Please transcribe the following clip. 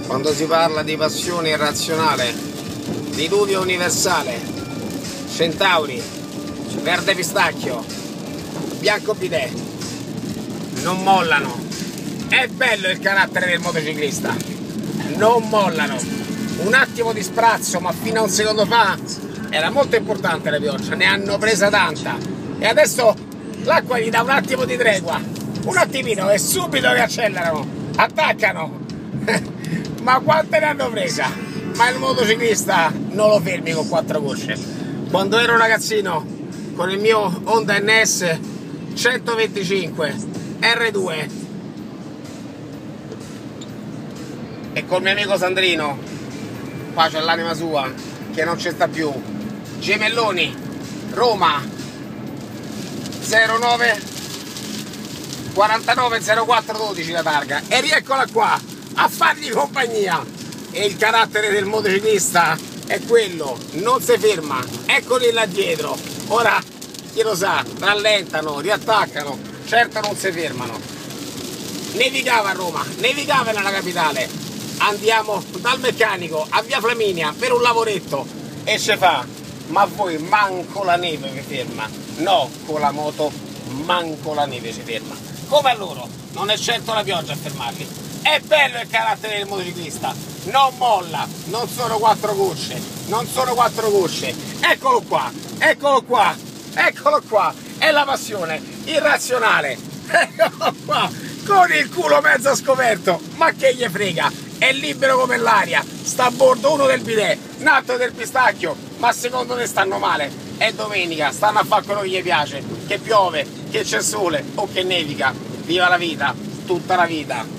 Quando si parla di passione irrazionale, diluvio universale, Centauri, verde pistacchio, bianco bidet, non mollano. È bello il carattere del motociclista, non mollano. Un attimo di sprazzo, ma fino a un secondo fa era molto importante la pioggia, ne hanno presa tanta e adesso l'acqua gli dà un attimo di tregua, un attimino, e subito riaccelerano, attaccano. Ma quante ne hanno presa? Ma il motociclista non lo fermi con quattro gocce. Quando ero ragazzino con il mio Honda NS 125 R2 e col mio amico Sandrino, pace all'anima sua, che non ci sta più, Gemelloni, Roma 09 49 04 12 la targa, e rieccola qua a fargli compagnia. E il carattere del motociclista è quello, non si ferma, eccoli là dietro. Ora chi lo sa, rallentano, riattaccano, certo non si fermano. Nevicava a Roma, nevicava nella capitale, andiamo dal meccanico a via Flaminia per un lavoretto e ce fa: ma voi manco la neve vi ferma? No, con la moto manco la neve si ferma. Come a loro, non è certo la pioggia a fermarli. È bello il carattere del motociclista, non molla, non sono quattro gocce, non sono quattro gocce. Eccolo qua, eccolo qua, eccolo qua, è la passione irrazionale. Eccolo qua, con il culo mezzo scoperto, ma che gli frega, è libero come l'aria, sta a bordo uno del bidet, un altro del pistacchio, ma secondo me stanno male. È domenica, stanno a fare quello che gli piace, che piove, che c'è sole o che nevica. Viva la vita, tutta la vita.